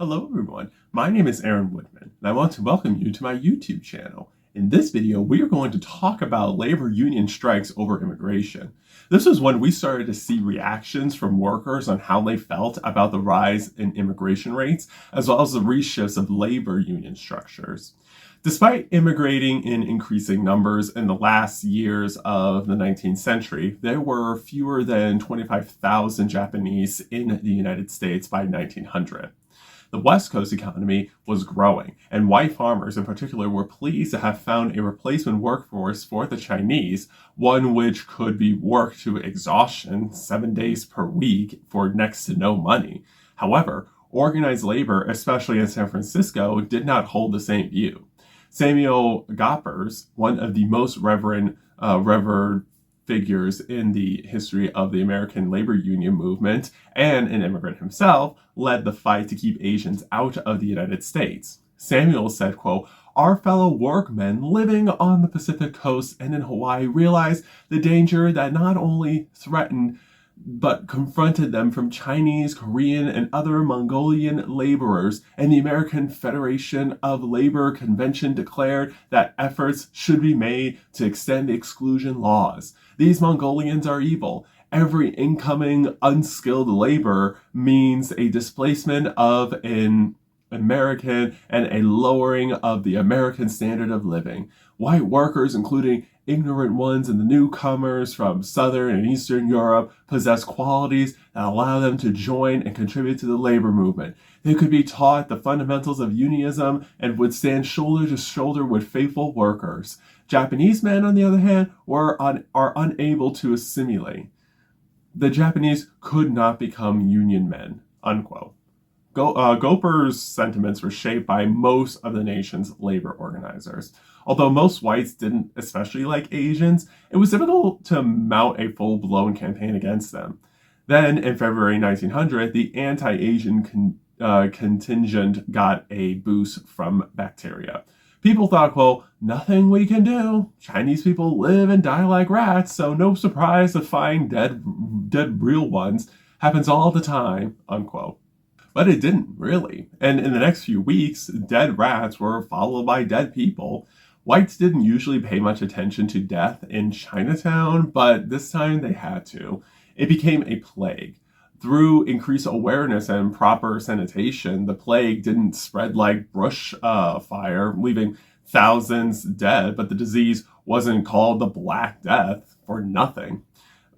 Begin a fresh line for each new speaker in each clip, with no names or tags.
Hello everyone, my name is Aaron Woodman, and I want to welcome you to my YouTube channel. In this video, we are going to talk about labor union strikes over immigration. This was when we started to see reactions from workers on how they felt about the rise in immigration rates, as well as the reshifts of labor union structures. Despite immigrating in increasing numbers in the last years of the 19th century, there were fewer than 25,000 Japanese in the United States by 1900. The West Coast economy was growing, and white farmers in particular were pleased to have found a replacement workforce for the Chinese, one which could be worked to exhaustion 7 days per week for next to no money. However, organized labor, especially in San Francisco, did not hold the same view. Samuel Gompers, one of the most revered figures in the history of the American labor union movement, and an immigrant himself, led the fight to keep Asians out of the United States. Samuel said, quote, "Our fellow workmen living on the Pacific coast and in Hawaii realized the danger that not only threatened but confronted them from Chinese, Korean, and other Mongolian laborers, and the American Federation of Labor Convention declared that efforts should be made to extend the exclusion laws. These Mongolians are evil. Every incoming unskilled labor means a displacement of an American and a lowering of the American standard of living. White workers, including ignorant ones and the newcomers from Southern and Eastern Europe, possess qualities that allow them to join and contribute to the labor movement. They could be taught the fundamentals of unionism and would stand shoulder to shoulder with faithful workers. Japanese men, on the other hand, are unable to assimilate. The Japanese could not become union men," unquote. Gompers' sentiments were shaped by most of the nation's labor organizers. Although most whites didn't especially like Asians, it was difficult to mount a full-blown campaign against them. Then, in February 1900, the anti-Asian contingent got a boost from bacteria. People thought, well, nothing we can do. Chinese people live and die like rats, so no surprise to find dead real ones happens all the time, unquote. But it didn't, really. And in the next few weeks, dead rats were followed by dead people. Whites didn't usually pay much attention to death in Chinatown, but this time they had to. It became a plague. Through increased awareness and proper sanitation, the plague didn't spread like brush fire, leaving thousands dead, but the disease wasn't called the Black Death for nothing.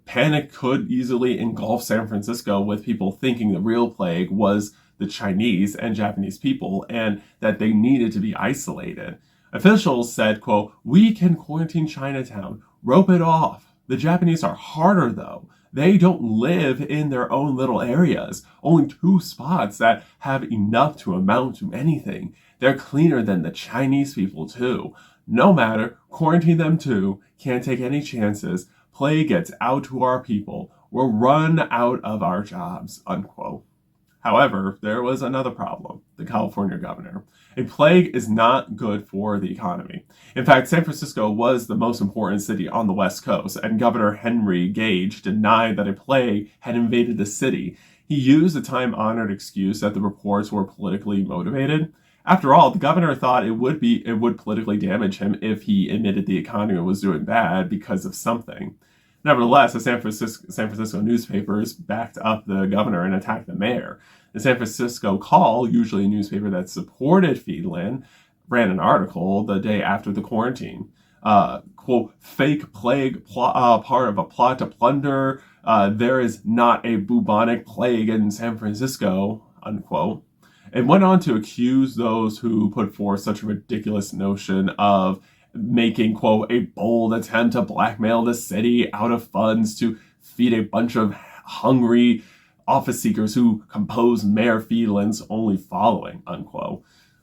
Panic could easily engulf San Francisco, with people thinking the real plague was the Chinese and Japanese people and that they needed to be isolated. Officials said, quote, "We can quarantine Chinatown, rope it off. The Japanese are harder though. They don't live in their own little areas, only 2 spots that have enough to amount to anything. They're cleaner than the Chinese people too. No matter, quarantine them too, can't take any chances. Plague gets out to our people. We'll run out of our jobs," unquote. However, there was another problem: the California governor. A plague is not good for the economy. In fact, San Francisco was the most important city on the West Coast, and Governor Henry Gage denied that a plague had invaded the city. He used the time-honored excuse that the reports were politically motivated. After all, the governor thought it would politically damage him if he admitted the economy was doing bad because of something. Nevertheless, the San Francisco newspapers backed up the governor and attacked the mayor. The San Francisco Call, usually a newspaper that supported Phelan, ran an article the day after the quarantine. Quote, "Fake plague part of a plot to plunder. There is not a bubonic plague in San Francisco," unquote. It went on to accuse those who put forth such a ridiculous notion of making, quote, "a bold attempt to blackmail the city out of funds to feed a bunch of hungry office seekers who compose Mayor Phelan's only following," unquote.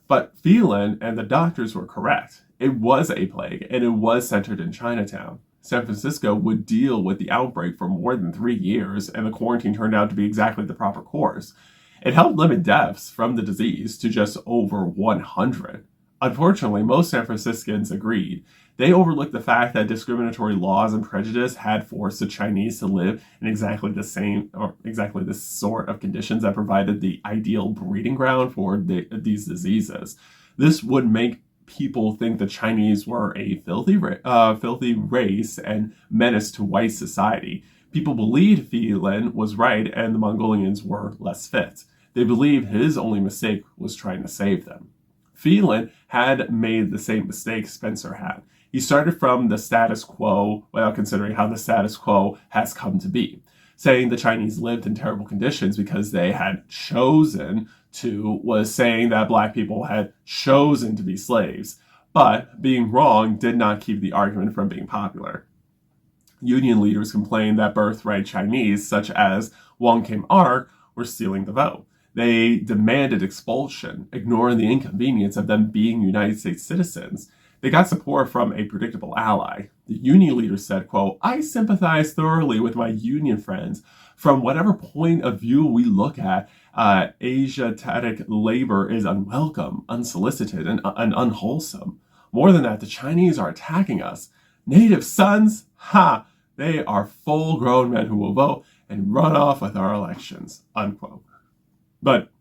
But Phelan and the doctors were correct. It was a plague, and it was centered in Chinatown. San Francisco would deal with the outbreak for more than 3 years, and the quarantine turned out to be exactly the proper course. It helped limit deaths from the disease to just over 100. Unfortunately, most San Franciscans agreed. They overlooked the fact that discriminatory laws and prejudice had forced the Chinese to live in exactly the same or exactly the sort of conditions that provided the ideal breeding ground for these diseases. This would make people think the Chinese were a filthy race and menace to white society. People believed Phelan was right and the Mongolians were less fit. They believed his only mistake was trying to save them. Phelan had made the same mistake Spencer had. He started from the status quo without considering how the status quo has come to be, saying the Chinese lived in terrible conditions because they had chosen to, was saying that black people had chosen to be slaves. But being wrong did not keep the argument from being popular. Union leaders complained that birthright Chinese, such as Wong Kim Ark, were stealing the vote. They demanded expulsion, ignoring the inconvenience of them being United States citizens. They got support from a predictable ally. The union leader said, quote, "I sympathize thoroughly with my union friends. From whatever point of view we look at, Asiatic labor is unwelcome, unsolicited, and unwholesome. More than that, the Chinese are attacking us. Native sons? Ha! They are full-grown men who will vote and run off with our elections," unquote. But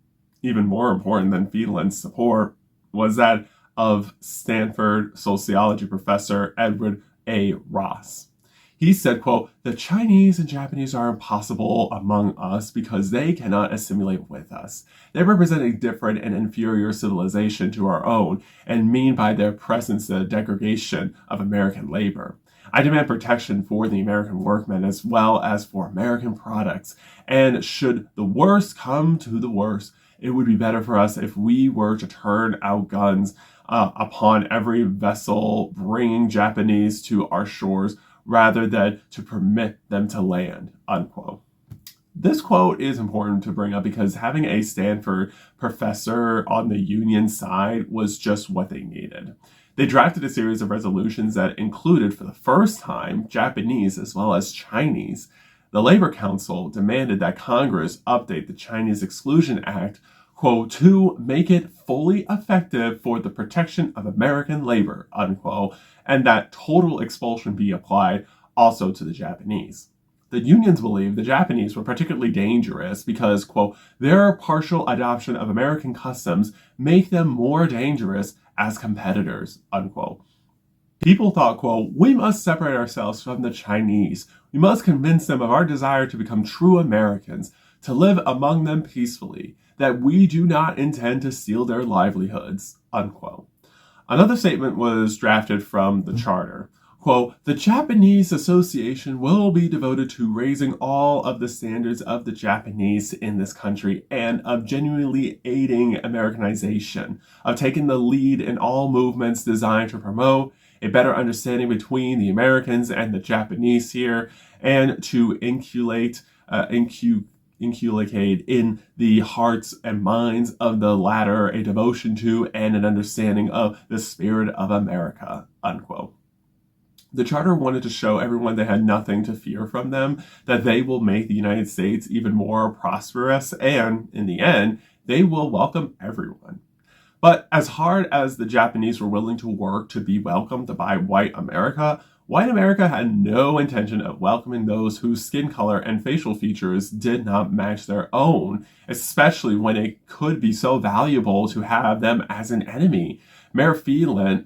even more important than Phelan's support was that of Stanford sociology professor Edward A. Ross. He said, quote, "The Chinese and Japanese are impossible among us because they cannot assimilate with us. They represent a different and inferior civilization to our own and mean by their presence the degradation of American labor. I demand protection for the American workmen as well as for American products. And should the worst come to the worst, it would be better for us if we were to turn out guns upon every vessel bringing Japanese to our shores rather than to permit them to land," unquote. This quote is important to bring up because having a Stanford professor on the Union side was just what they needed. They drafted a series of resolutions that included, for the first time, Japanese as well as Chinese. The Labor Council demanded that Congress update the Chinese Exclusion Act, quote, "to make it fully effective for the protection of American labor," unquote, and that total expulsion be applied also to the Japanese. The unions believed the Japanese were particularly dangerous because, quote, "their partial adoption of American customs make them more dangerous as competitors," unquote. People thought, quote, "we must separate ourselves from the Chinese. We must convince them of our desire to become true Americans, to live among them peacefully, that we do not intend to steal their livelihoods," unquote. Another statement was drafted from the charter. Quote, "The Japanese Association will be devoted to raising all of the standards of the Japanese in this country and of genuinely aiding Americanization, of taking the lead in all movements designed to promote a better understanding between the Americans and the Japanese here, and to inculcate in the hearts and minds of the latter a devotion to and an understanding of the spirit of America," unquote. The charter wanted to show everyone they had nothing to fear from them, that they will make the United States even more prosperous, and in the end, they will welcome everyone. But as hard as the Japanese were willing to work to be welcomed by white America had no intention of welcoming those whose skin color and facial features did not match their own, especially when it could be so valuable to have them as an enemy. Mayor Phelan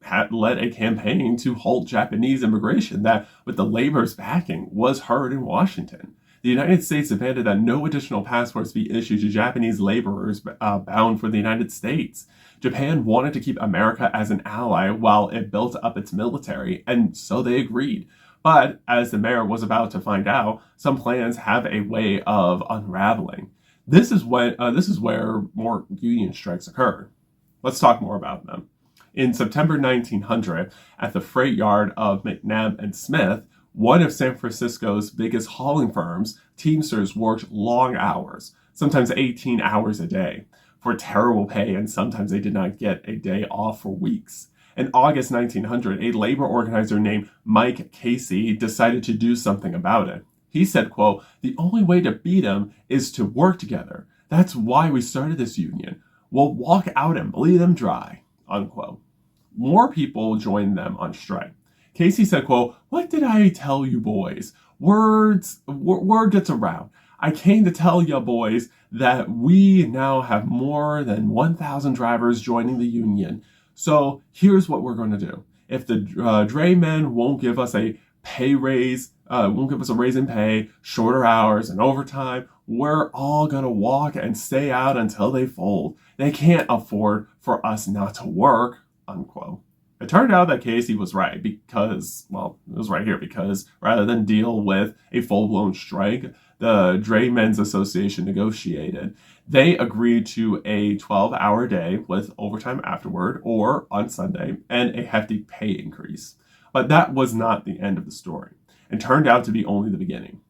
had led a campaign to halt Japanese immigration that, with the labor's backing, was heard in Washington. The United States demanded that no additional passports be issued to Japanese laborers bound for the United States. Japan wanted to keep America as an ally while it built up its military, and so they agreed. But, as the mayor was about to find out, some plans have a way of unraveling. This is where more union strikes occurred. Let's talk more about them. In September 1900, at the freight yard of McNabb and Smith, one of San Francisco's biggest hauling firms, teamsters worked long hours, sometimes 18 hours a day, for terrible pay, and sometimes they did not get a day off for weeks. In August 1900, a labor organizer named Mike Casey decided to do something about it. He said, quote, "The only way to beat them is to work together. That's why we started this union. We'll walk out and bleed them dry," unquote. more people joined them on strike. Casey said, quote, "What did I tell you boys? Word gets around. I came to tell you boys that we now have more than 1,000 drivers joining the union. So here's what we're going to do. If the dray men won't give us a pay raise, won't give us a raise in pay, shorter hours, and overtime, we're all going to walk and stay out until they fold. They can't afford for us not to work," unquote. It turned out that Casey was right because, well, it was right here because rather than deal with a full-blown strike, the Draymen's Association negotiated. They agreed to a 12-hour day with overtime afterward or on Sunday and a hefty pay increase. But that was not the end of the story. It turned out to be only the beginning.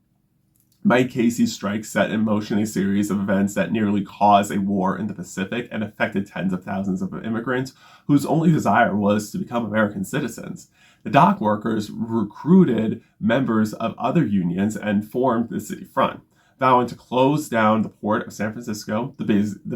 Mike Casey's strike set in motion a series of events that nearly caused a war in the Pacific and affected tens of thousands of immigrants whose only desire was to become American citizens. The dock workers recruited members of other unions and formed the City Front, vowing to close down the port of San Francisco, the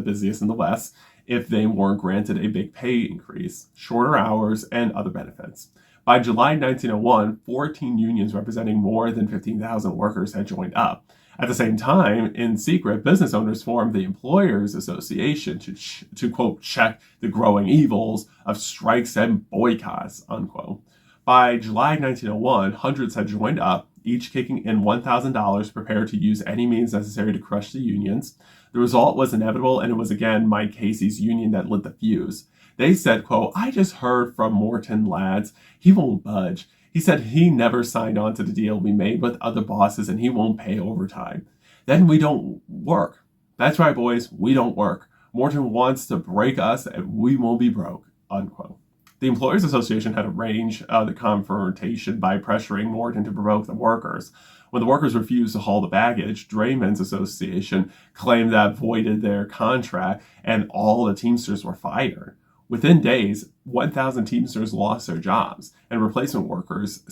busiest in the West, if they weren't granted a big pay increase, shorter hours, and other benefits. By July 1901, 14 unions representing more than 15,000 workers had joined up. At the same time, in secret, business owners formed the Employers Association to quote, check the growing evils of strikes and boycotts, unquote. By July 1901, hundreds had joined up, each kicking in $1,000 prepared to use any means necessary to crush the unions. The result was inevitable, and it was again Mike Casey's union that lit the fuse. They said, quote, "I just heard from Morton lads. He won't budge. He said he never signed on to the deal we made with other bosses and he won't pay overtime. Then we don't work. That's right, boys, we don't work. Morton wants to break us and we won't be broke," unquote. The Employers Association had arranged the confrontation by pressuring Morton to provoke the workers. When the workers refused to haul the baggage, Draymen's Association claimed that voided their contract and all the teamsters were fired. Within days, 1,000 teamsters lost their jobs, and replacement workers,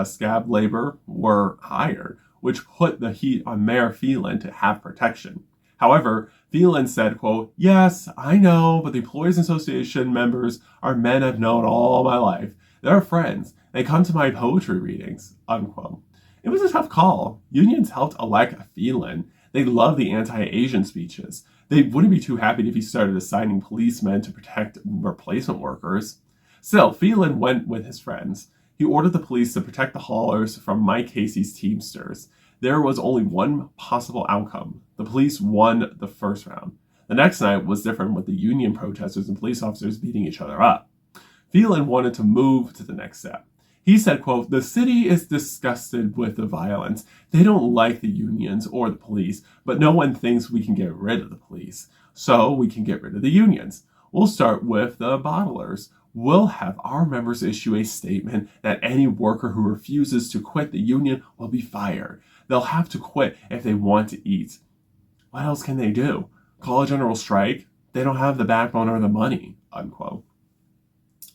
scab labor, were hired, which put the heat on Mayor Phelan to have protection. However, Phelan said, quote, "Yes, I know, but the Employees Association members are men I've known all my life. They're friends. They come to my poetry readings," unquote. It was a tough call. Unions helped elect Phelan. They loved the anti-Asian speeches. They wouldn't be too happy if he started assigning policemen to protect replacement workers. Still, Phelan went with his friends. He ordered the police to protect the haulers from Mike Casey's teamsters. There was only one possible outcome. The police won the first round. The next night was different, with the union protesters and police officers beating each other up. Phelan wanted to move to the next step. He said, quote, "The city is disgusted with the violence. They don't like the unions or the police, but no one thinks we can get rid of the police. So we can get rid of the unions. We'll start with the bottlers. We'll have our members issue a statement that any worker who refuses to quit the union will be fired. They'll have to quit if they want to eat. What else can they do? Call a general strike? They don't have the backbone or the money," unquote.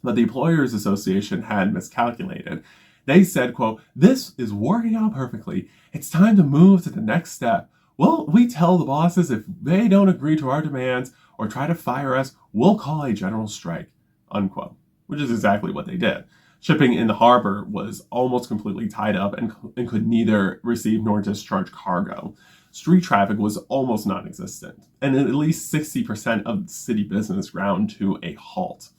But the Employers Association had miscalculated. They said, quote, "This is working out perfectly. It's time to move to the next step. Well, we tell the bosses if they don't agree to our demands or try to fire us, we'll call a general strike," unquote, which is exactly what they did. Shipping in the harbor was almost completely tied up and could neither receive nor discharge cargo. Street traffic was almost non-existent, and at least 60% of city business ground to a halt.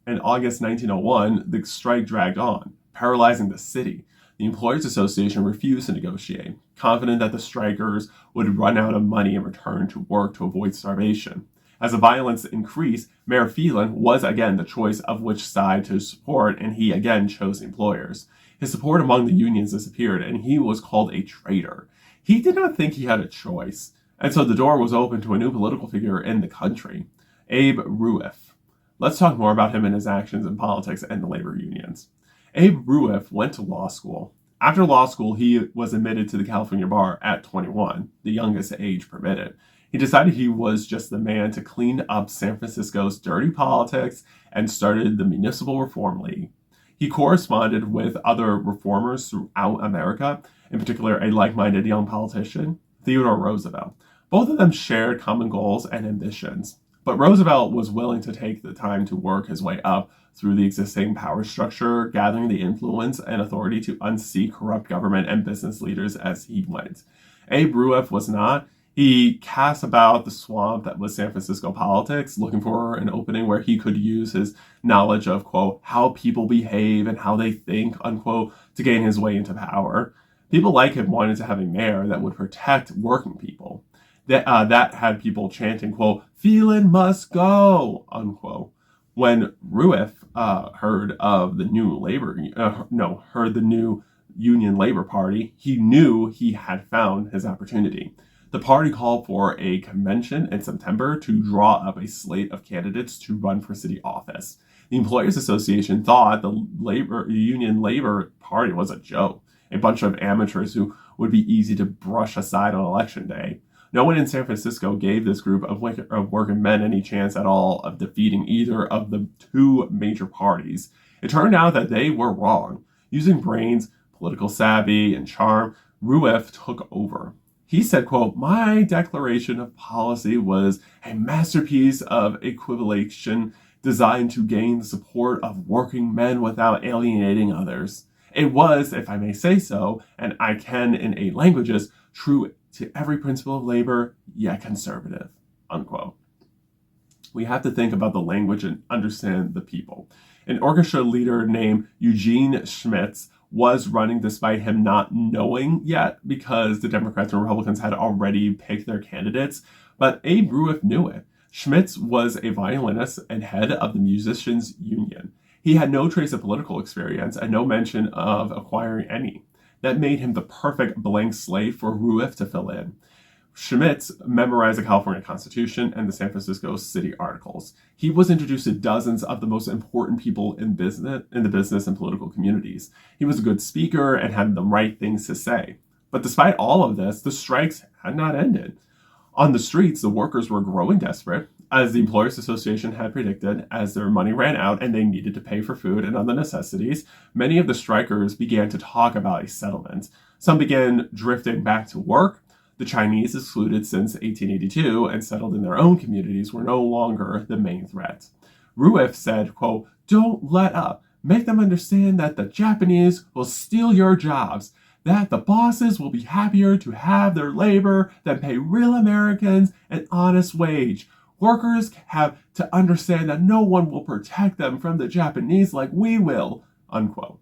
In August 1901, the strike dragged on, paralyzing the city. The Employers Association refused to negotiate, confident that the strikers would run out of money and return to work to avoid starvation. As the violence increased, Mayor Phelan was again the choice of which side to support, and he again chose the employers. His support among the unions disappeared, and he was called a traitor. He did not think he had a choice, and so the door was open to a new political figure in the country, Abe Rueff. Let's talk more about him and his actions in politics and the labor unions. Abe Rueff went to law school. After law school, he was admitted to the California bar at 21, the youngest age permitted. He decided he was just the man to clean up San Francisco's dirty politics and started the Municipal Reform League. He corresponded with other reformers throughout America, in particular a like-minded young politician, Theodore Roosevelt. Both of them shared common goals and ambitions. But Roosevelt was willing to take the time to work his way up through the existing power structure, gathering the influence and authority to unseat corrupt government and business leaders as he went. Abe Rueff was not. He cast about the swamp that was San Francisco politics, looking for an opening where he could use his knowledge of, quote, how people behave and how they think, unquote, to gain his way into power. People like him wanted to have a mayor that would protect working people. That had people chanting, quote, Phelan must go, unquote. When Rueff heard the new Union Labor Party, he knew he had found his opportunity. The party called for a convention in September to draw up a slate of candidates to run for city office. The Employers Association thought the Union Labor Party was a joke, a bunch of amateurs who would be easy to brush aside on election day. No one in San Francisco gave this group of working men any chance at all of defeating either of the two major parties. It turned out that they were wrong. Using brains, political savvy, and charm, Rueff took over. He said, quote, my declaration of policy was a masterpiece of equivalation designed to gain the support of working men without alienating others. It was, if I may say so, and I can in 8 languages, true to every principle of labor, yet conservative, unquote. We have to think about the language and understand the people. An orchestra leader named Eugene Schmitz was running despite him not knowing yet because the Democrats and Republicans had already picked their candidates, but Abe Rueff knew it. Schmitz was a violinist and head of the Musicians Union. He had no trace of political experience and no mention of acquiring any. That made him the perfect blank slate for Rueff to fill in. Schmitz memorized the California Constitution and the San Francisco City Articles. He was introduced to dozens of the most important people in the business and political communities. He was a good speaker and had the right things to say. But despite all of this, the strikes had not ended. On the streets, the workers were growing desperate, as the Employers Association had predicted, as their money ran out and they needed to pay for food and other necessities. Many of the strikers began to talk about a settlement. Some began drifting back to work. The Chinese, excluded since 1882 and settled in their own communities, were no longer the main threat. Rueff said, quote, don't let up. Make them understand that the Japanese will steal your jobs, that the bosses will be happier to have their labor than pay real Americans an honest wage. Workers have to understand that no one will protect them from the Japanese like we will, unquote.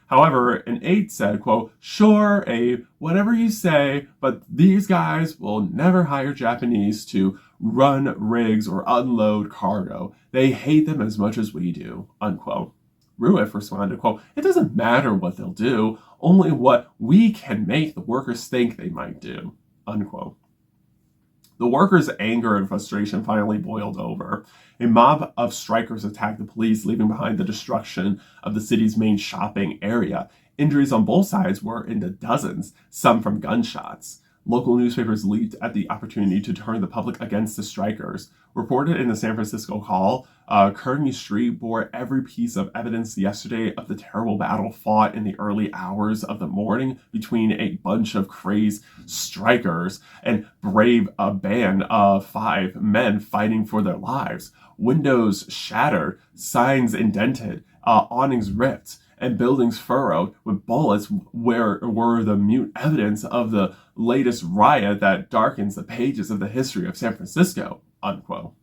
However, an aide said, quote, sure, Abe, whatever you say, but these guys will never hire Japanese to run rigs or unload cargo. They hate them as much as we do, unquote. Rueff responded, quote, it doesn't matter what they'll do, only what we can make the workers think they might do, unquote. The workers' anger and frustration finally boiled over. A mob of strikers attacked the police, leaving behind the destruction of the city's main shopping area. Injuries on both sides were in the dozens, some from gunshots. Local newspapers leaped at the opportunity to turn the public against the strikers. Reported in the San Francisco Call, Kearny Street bore every piece of evidence yesterday of the terrible battle fought in the early hours of the morning between a bunch of crazed strikers and brave band of 5 men fighting for their lives. Windows shattered, signs indented, awnings ripped, and buildings furrowed with bullets were the mute evidence of the latest riot that darkens the pages of the history of San Francisco, unquote.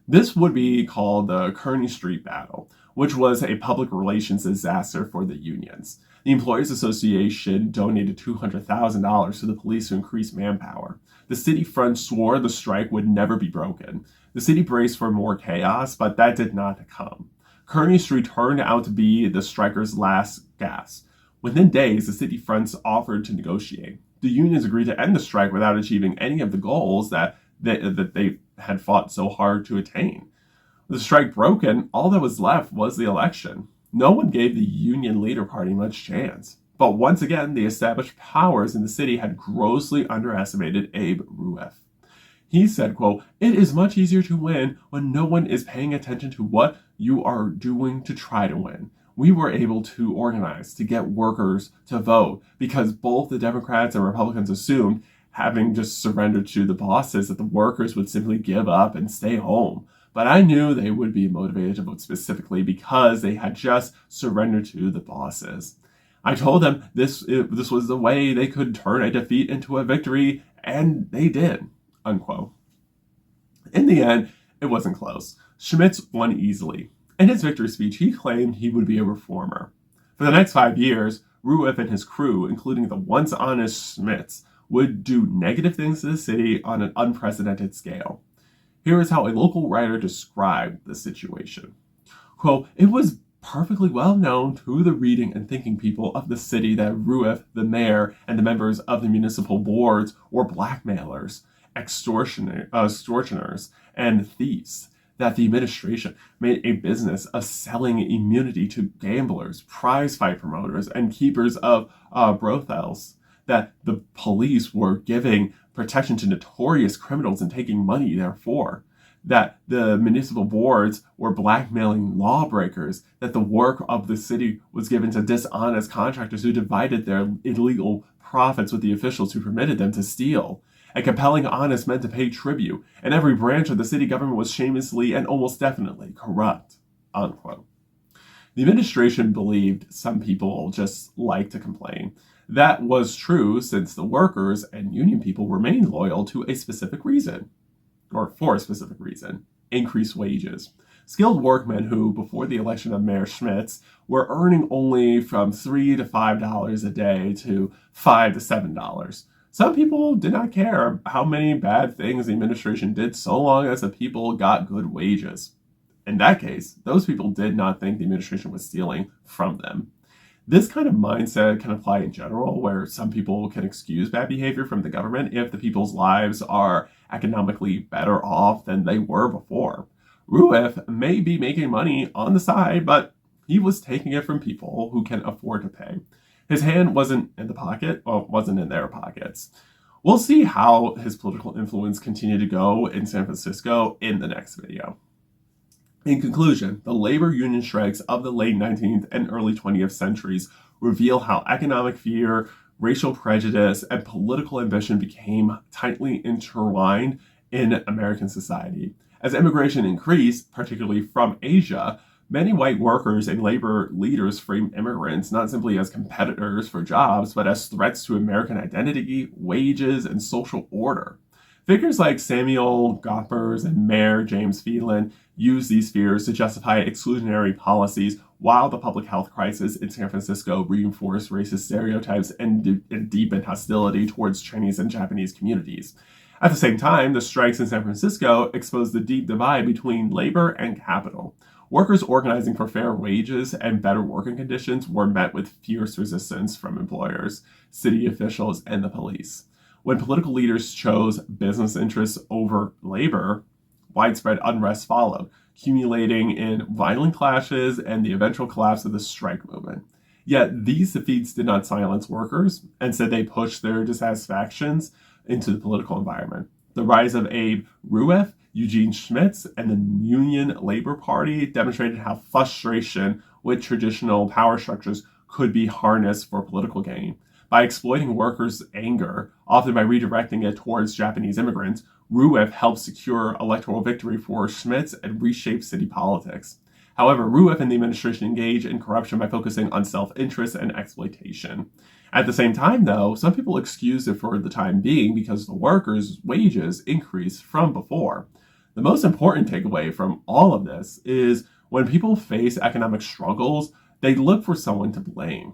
This would be called the Kearny Street Battle, which was a public relations disaster for the unions. The Employers Association donated $200,000 to the police to increase manpower. The city front swore the strike would never be broken. The city braced for more chaos, but that did not come. Kearny Street turned out to be the strikers' last gasp. Within days, the city fronts offered to negotiate. The unions agreed to end the strike without achieving any of the goals that they had fought so hard to attain. With the strike broken, all that was left was the election. No one gave the Union Leader Party much chance. But once again, the established powers in the city had grossly underestimated Abe Rueff. He said, quote, it is much easier to win when no one is paying attention to what you are doing to try to win. We were able to organize to get workers to vote because both the Democrats and Republicans assumed, having just surrendered to the bosses, that the workers would simply give up and stay home. but I knew they would be motivated to vote specifically because they had just surrendered to the bosses. I told them this was the way they could turn a defeat into a victory, and they did, unquote. In the end, it wasn't close. Schmitz won easily. In his victory speech, he claimed he would be a reformer. For the next 5 years, Rueff and his crew, including the once honest Schmitz, would do negative things to the city on an unprecedented scale. Here is how a local writer described the situation. Quote, "It was perfectly well known to the reading and thinking people of the city that Rueff, the mayor, and the members of the municipal boards were blackmailers, extortioners, and thieves, that the administration made a business of selling immunity to gamblers, prize fight promoters, and keepers of brothels, that the police were giving protection to notorious criminals and taking money therefore, that the municipal boards were blackmailing lawbreakers, that the work of the city was given to dishonest contractors who divided their illegal profits with the officials who permitted them to steal, and compelling honest men to pay tribute, and every branch of the city government was shamelessly and almost definitely corrupt," unquote. The administration believed some people just like to complain. That was true since the workers and union people remained loyal to a specific reason, or for a specific reason: increased wages. Skilled workmen who, before the election of Mayor Schmitz, were earning only from $3 to $5 a day to $5 to $7. Some people did not care how many bad things the administration did so long as the people got good wages. In that case, those people did not think the administration was stealing from them. This kind of mindset can apply in general, where some people can excuse bad behavior from the government if the people's lives are economically better off than they were before. Rueff may be making money on the side, but he was taking it from people who can afford to pay. His hand wasn't in their pockets. We'll see how his political influence continued to go in San Francisco in the next video. In conclusion, the labor union strikes of the late 19th and early 20th centuries reveal how economic fear, racial prejudice, and political ambition became tightly intertwined in American society. As immigration increased, particularly from Asia, many white workers and labor leaders framed immigrants not simply as competitors for jobs, but as threats to American identity, wages, and social order. Figures like Samuel Gompers and Mayor James Phelan used these fears to justify exclusionary policies, while the public health crisis in San Francisco reinforced racist stereotypes and deepened hostility towards Chinese and Japanese communities. At the same time, the strikes in San Francisco exposed the deep divide between labor and capital. Workers organizing for fair wages and better working conditions were met with fierce resistance from employers, city officials, and the police. When political leaders chose business interests over labor, widespread unrest followed, accumulating in violent clashes and the eventual collapse of the strike movement. Yet these defeats did not silence workers. Instead, they pushed their dissatisfactions into the political environment. The rise of Abe Rueff, Eugene Schmitz, and the Union Labor Party demonstrated how frustration with traditional power structures could be harnessed for political gain. By exploiting workers' anger, often by redirecting it towards Japanese immigrants, Rueff helped secure electoral victory for Schmitz and reshape city politics. However, Rueff and the administration engaged in corruption by focusing on self-interest and exploitation. At the same time, though, some people excused it for the time being because the workers' wages increased from before. The most important takeaway from all of this is when people face economic struggles, they look for someone to blame.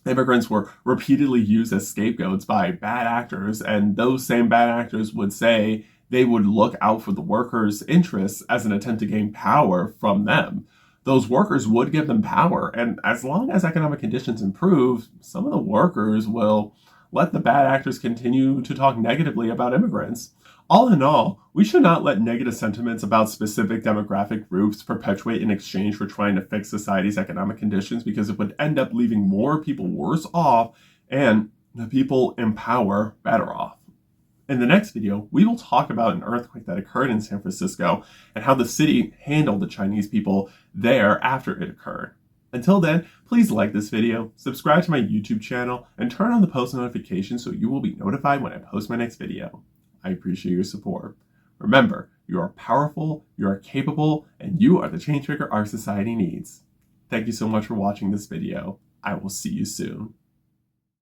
Immigrants were repeatedly used as scapegoats by bad actors, and those same bad actors would say they would look out for the workers' interests as an attempt to gain power from them. Those workers would give them power, and as long as economic conditions improve, some of the workers will let the bad actors continue to talk negatively about immigrants. All in all, we should not let negative sentiments about specific demographic groups perpetuate in exchange for trying to fix society's economic conditions, because it would end up leaving more people worse off and the people in power better off. In the next video, we will talk about an earthquake that occurred in San Francisco and how the city handled the Chinese people there after it occurred. Until then, please like this video, subscribe to my YouTube channel, and turn on the post notifications so you will be notified when I post my next video. I appreciate your support. Remember, You are powerful, you are capable, and you are the changemaker our society needs. Thank you so much for watching this video. I will see you soon.